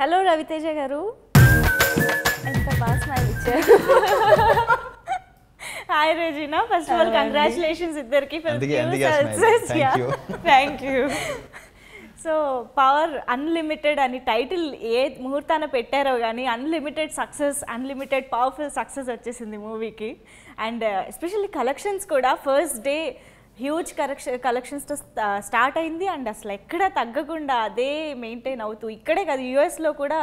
Hello Raviteja గారు, ఎంత బాగా స్మైల్ ఇచ్చారు. Hi Regina, first of all congratulations ఇద్దరికి for success. Thank you. So power unlimited అని టైటిల్ ఏ ముహూర్తాన పెట్టారో కానీ unlimited success, unlimited powerful success వచ్చేసింది మూవీకి. అండ్ ఎస్పెషల్లీ కలెక్షన్స్ కూడా ఫస్ట్ డే హ్యూజ్ కలెక్షన్స్తో స్టార్ట్ అయింది. అండ్ అసలు ఎక్కడ తగ్గకుండా అదే మెయింటైన్ అవుతూ ఇక్కడే కాదు యూఎస్లో కూడా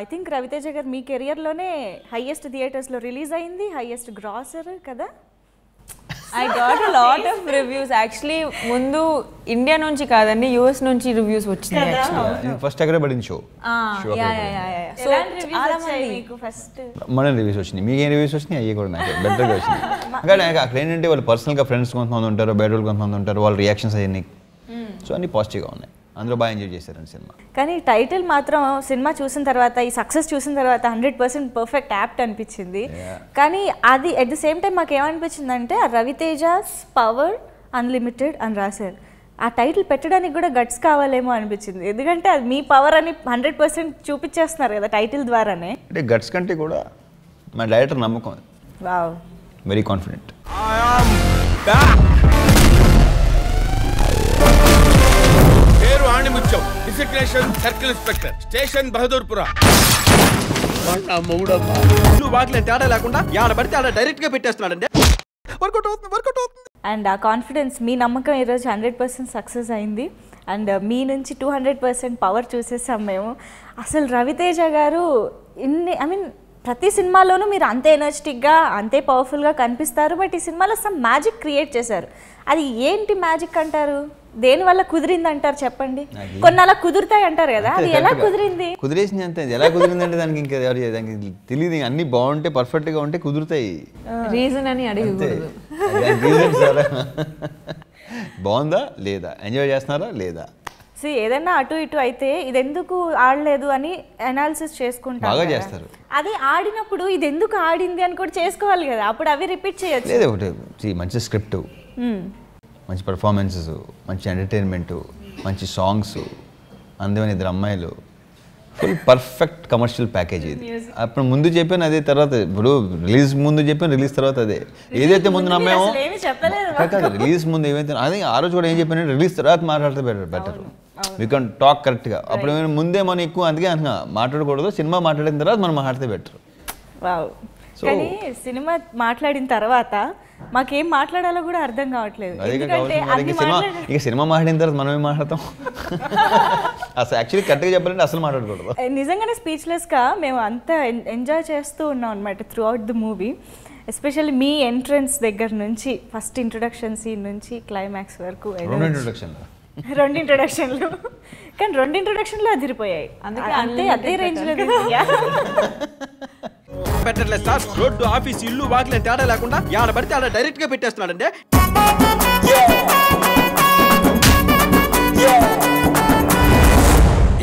ఐ థింక్ రవితేజ గారు మీ కెరియర్లోనే హైయెస్ట్ థియేటర్స్లో రిలీజ్ అయింది, హైయెస్ట్ గ్రాసర్ కదా. I got a lot of reviews actually. ముందు ఇండియా నుంచి కాదండి, యూఎస్ నుంచి రివ్యూస్ వచ్చినాయి యాక్చువల్లీ. ఫస్ట్ అక్కడే పడింది షో. సో చాలా మంది మీకు ఫస్ట్ మన రివ్యూస్ వచ్చినాయి. మీకు ఏం రివ్యూస్ వచ్చినాయి? అయ్యి కూడా నాకు బెటర్గా వచ్చినాయి. కానీ అక్కడ ఏంటంటే వాళ్ళు పర్సనల్గా ఫ్రెండ్స్ కొంతమంది ఉంటారు, బయట వాళ్ళు కొంతమంది ఉంటారు, వాళ్ళ రియాక్షన్స్ అయ్యి సో అన్ని పాజిటివ్గా ఉన్నాయి. అందరూ బాగా ఎంజాయ్ చేశారండి సినిమా. కానీ టైటిల్ మాత్రం సినిమా చూసిన తర్వాత, ఈ సక్సెస్ చూసిన తర్వాత 100% పర్ఫెక్ట్ యాప్ట్ అనిపించింది. కానీ అది అట్ ది సేమ్ టైం మాకు ఏమనిపించిందంటే రవితేజస్ పవర్ అన్లిమిటెడ్ అని రాశారు. ఆ టైటిల్ పెట్టడానికి కూడా గట్స్ కావాలేమో అనిపించింది. ఎందుకంటే అది మీ పవర్ అని 100% చూపించేస్తున్నారు కదా టైటిల్ ద్వారానే. అంటే గట్స్ కంటే కూడా మా డైరెక్టర్ నమ్మకం. Wow, very confident. Designation circle inspector, station Bahadurpura. వాటిలో తేడా లేకుండా ఆడబడితే ఆడ డైరెక్ట్ గా పెట్టేస్తున్నాడండి. వర్కౌట్ అవుతుంది. అండ్ ఆ కాన్ఫిడెన్స్, మీ నమ్మకం ఈరోజు 100% సక్సెస్ అయింది. అండ్ మీ నుంచి 200% పవర్ చూసేసాం మేము. అసలు రవితేజ గారు ప్రతి సినిమాలోనూ మీరు అంతే ఎనర్జెటిక్గా, అంతే పవర్ఫుల్గా కనిపిస్తారు. బట్ ఈ సినిమాలో సమ్ మ్యాజిక్ క్రియేట్ చేశారు. అది ఏంటి మ్యాజిక్ అంటారు? దేనివల్ల కుదిరింది అంటారు చెప్పండి. కొన్ని అలా కుదురుతాయి అంటారు కదా, అది ఎలా కుదిరింది? కుదిరేసింది అంతే. ఎలా కుదిరింది అంటే దానికి ఇంకా దానికి తెలియదు. అన్ని బాగుంటే పర్ఫెక్ట్గా ఉంటే కుదురుతాయి. రీజన్ అని అడగకూడదు. బాగుందా లేదా, ఎంజాయ్ చేస్తున్నారా లేదా. ఏదైనా అటు ఇటు అయితే ఇది ఎందుకు ఆడలేదు అని అనాలిసిస్ చేసుకుంటారు. బాగా చేస్తారు. అది ఆడినప్పుడు ఇది ఎందుకు ఆడింది అని కూడా చేసుకోవాలి కదా, అప్పుడు అవి రిపీట్ చేయొచ్చు. లేదు, ఒకటి మంచి స్క్రిప్ట్, మంచి పర్ఫార్మెన్సెస్, మంచి ఎంటర్టైన్మెంట్, మంచి సాంగ్స్, అందమైన ఇద్దరు అమ్మాయిలు, ఫుల్ పర్ఫెక్ట్ కమర్షియల్ ప్యాకేజ్ ఇది. అప్పుడు ముందు చెప్పాను అదే, తర్వాత ఇప్పుడు రిలీజ్ ముందు చెప్పాను, రిలీజ్ తర్వాత అదే. ఏదైతే ముందు నమ్మామో కాదు, రిలీజ్ ముందు ఏమైతే అదే ఆ రోజు కూడా ఏం చెప్పాను, రిలీజ్ తర్వాత మాట్లాడితే బెటర్. వీ కెన్ టాక్ కరెక్ట్గా. అప్పుడు ముందే మనం ఎక్కువ అందుకే అంటున్నా మాట్లాడకూడదు, సినిమా మాట్లాడిన తర్వాత మనం మాట్లాడితే బెటర్. కానీ సినిమా మాట్లాడిన తర్వాత మాకేం మాట్లాడాలో కూడా అర్థం కావట్లేదు. ఇక సినిమా మాట్లాడిన తర్వాత మనమే మాట్లాడతాం. అసలు యాక్చువల్లీ కరెక్ట్గా చెప్పాలంటే అసలు మాట్లాడకూడదు. నిజంగానే స్పీచ్లెస్గా మేము అంతా ఎంజాయ్ చేస్తూ ఉన్నాం అనమాట through out the movie. Especially me entrance దగ్గర నుంచి, ఫస్ట్ ఇంట్రొడక్షన్ సీన్ నుంచి క్లైమాక్స్ వరకు. రెండు ఇంట్రొడక్షన్లు, కానీ రెండు ఇంట్రొడక్షన్లు అదిరిపోయాయి. అందుకే అదే రేంజ్లో పెట్టట్లేదు సార్. రోడ్డు, ఆఫీస్, ఇల్లు, వాటిలో తేడా లేకుండా ఆడబడితే ఆడ డైరెక్ట్ గా పెట్టేస్తున్నాడండి.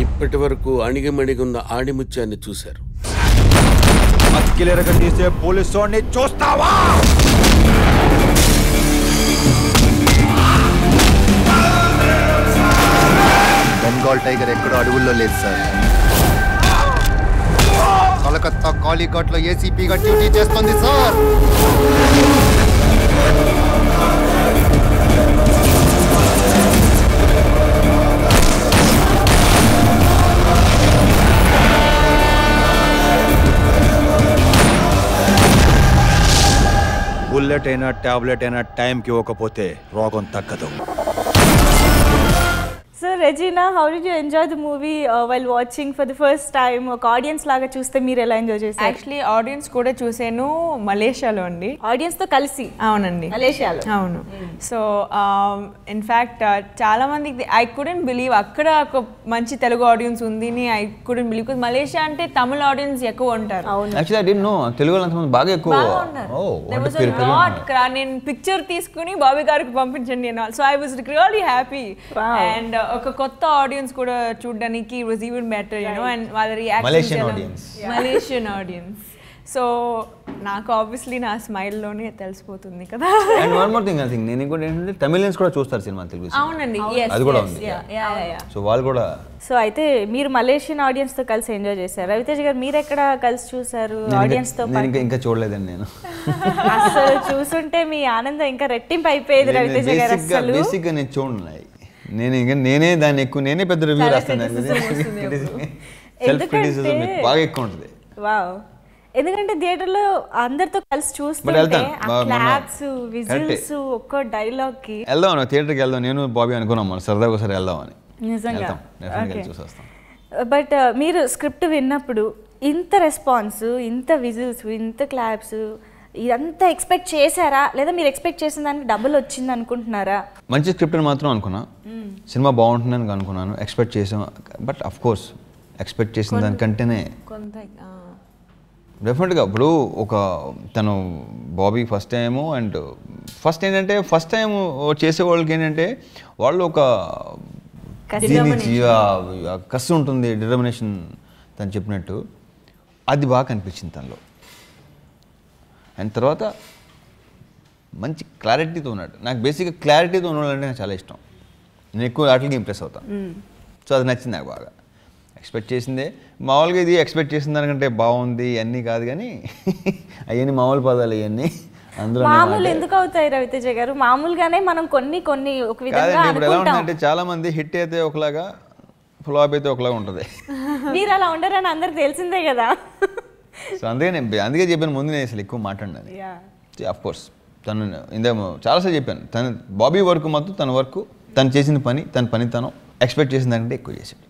ఇప్పటి వరకు అణిగిమణిగున్న ఆణిముత్యాన్ని చూశారు. అక్కిలేరగా తీసే పోలీసు వాడిని చూస్తావా? బెంగాల్ టైగర్ ఎక్కడో అడవుల్లో లేదు సార్. కలకత్తా కాళీఘాట్లో ఏసీపీగా డ్యూటీ చేస్తుంది సార్. బుల్లెట్ అయినా టాబ్లెట్ అయినా టైంకి ఇవ్వకపోతే రోగం తగ్గదు. So Regina, how did you enjoy the movie while watching for the first time? ఒక ఆడియన్స్ లాగా చూస్తే మీరు ఎలా ఎంజాయ్ చేశారు? యాక్చువల్లీ ఆడియన్స్ కూడా చూసాను మలేషియాలో అండి. ఆడియన్స్ తో కలిసి? అవునండి, మలేషియాలో. అవును. సో ఇన్ఫ్యాక్ట్ చాలా మందికి ఐ కుడెంట్ బిలీవ్ అక్కడ ఒక మంచి తెలుగు ఆడియన్స్ ఉంది. I couldn't believe because Malaysia అంటే తమిళ ఆడియన్స్ ఎక్కువ ఉంటారు. Actually I didn't know Telugu వాళ్ళంత బాగా ఎక్కువ. నేను పిక్చర్ తీసుకుని బాబీ గారికి పంపించండి. So I was really happy. And ఒక కొత్త ఆడియన్స్ కూడా చూడడానికి వాజ్ ఈవెన్ బెటర్, అండ్ వాళ్ళ రియాక్షన్ మలేషియన్ ఆడియన్స్. సో నాకు ఆబ్వియస్లీ నా స్మైల్లోనే తెలిసిపోతుంది కదా. And one more thing I think నేను ఇంకోటి ఏంటంటే తమిళియన్స్ కూడా చూస్తారు సినిమా తెలుగు. అవునండి, అది కూడా ఉంది. సో వాళ్ళు కూడా. సో అయితే మీరు మలేషియన్ ఆడియన్స్ తో కలిసి ఎంజాయ్ చేశారు. రవితేజ గారు మీరు ఎక్కడ కలిసి చూసారు ఆడియన్స్ తో? ఇంకా చూడలేదండి నేను. అసలు చూసుంటే మీ ఆనందం ఇంకా రెట్టింపు అయిపోయేది రవితేజ గారు. అసలు బేసిక్ గా నేను చూడను. నేనే దాన్ని ఎక్కువ నేనే పెద్ద రివ్యూ రాస్తాను. సెల్ఫ్ క్రిటిసిజం బాగా ఎక్కువ ఉంటుంది. వావ్. ఎందుకంటే థియేటర్లో అందరితో కలిసి చూస్తుంటే ఆ క్లాప్స్ విజిల్స్ ఒక్కో డైలాగ్ కి వెళ్దాం థియేటర్కి వెళ్దాం. నేను బాబీ అనుకున్నాం మనం సరదాగా ఒకసారి వెళ్దామని. నిజంగా. చూసేస్తాం. బట్ మీరు స్క్రిప్ట్ విన్నప్పుడు ఇంత రెస్పాన్స్, ఇంత విజిల్స్, ఇంత క్లాప్స్ ఇదంతా ఎక్స్పెక్ట్ చేశారా, లేదా మీరు ఎక్స్పెక్ట్ చేసిన దానికి డబుల్ వచ్చింది అనుకుంటున్నారా? మంచి స్క్రిప్ట్ అని మాత్రం అనుకున్నా. సినిమా బాగుంటుందని అనుకున్నాను. ఎక్స్పెక్ట్ చేసాం. బట్ అఫ్ కోర్స్ ఎక్స్పెక్ట్ చేసిన దానికంటేనే డెఫినెట్గా. ఇప్పుడు ఒక తను Bobby first time and first ఏంటంటే ఫస్ట్ టైం చేసే వాళ్ళకి ఏంటంటే వాళ్ళు ఒక కసి ఉంటుంది, డిటర్మినేషన్ తను చెప్పినట్టు. అది బాగా కనిపించింది తనలో. అండ్ తర్వాత మంచి క్లారిటీతో ఉన్నాడు. నాకు బేసిక్గా క్లారిటీతో ఉన్నాడంటే నాకు చాలా ఇష్టం. నేను ఎక్కువ వాటికి ఇంప్రెస్ అవుతాను. సో అది నచ్చింది నాకు బాగా. ఎక్స్పెక్ట్ చేసిందే మామూలుగా, ఇది ఎక్స్పెక్ట్ చేసిన దానికంటే బాగుంది అన్నీ కాదు కానీ అవన్నీ మామూలు పదాలు ఇవన్నీ. అందులో మామూలు ఎందుకు అవుతాయి రవితేజ గారు? మామూలుగానే మనం కొన్ని ఒక విధంగా ఇప్పుడు ఎలా ఉంటుందంటే చాలా మంది హిట్ అయితే ఒకలాగా, ఫ్లాప్ అయితే ఒకలాగా ఉంటుంది. మీరు అలా ఉండరని అందరికి తెలిసిందే కదా. సో అందుకే చెప్పాను ముందు నేను అసలు ఎక్కువ మాట్లాడినది. అఫ్ కోర్స్ తను ఇందేమో చాలాసార్లు చెప్పాను. తను బాబీ వర్క్ మొత్తం తన వర్క్, తను చేసిన పని, తన పని తను ఎక్స్పెక్ట్ చేసిన దానికంటే ఎక్కువ చేశాడు.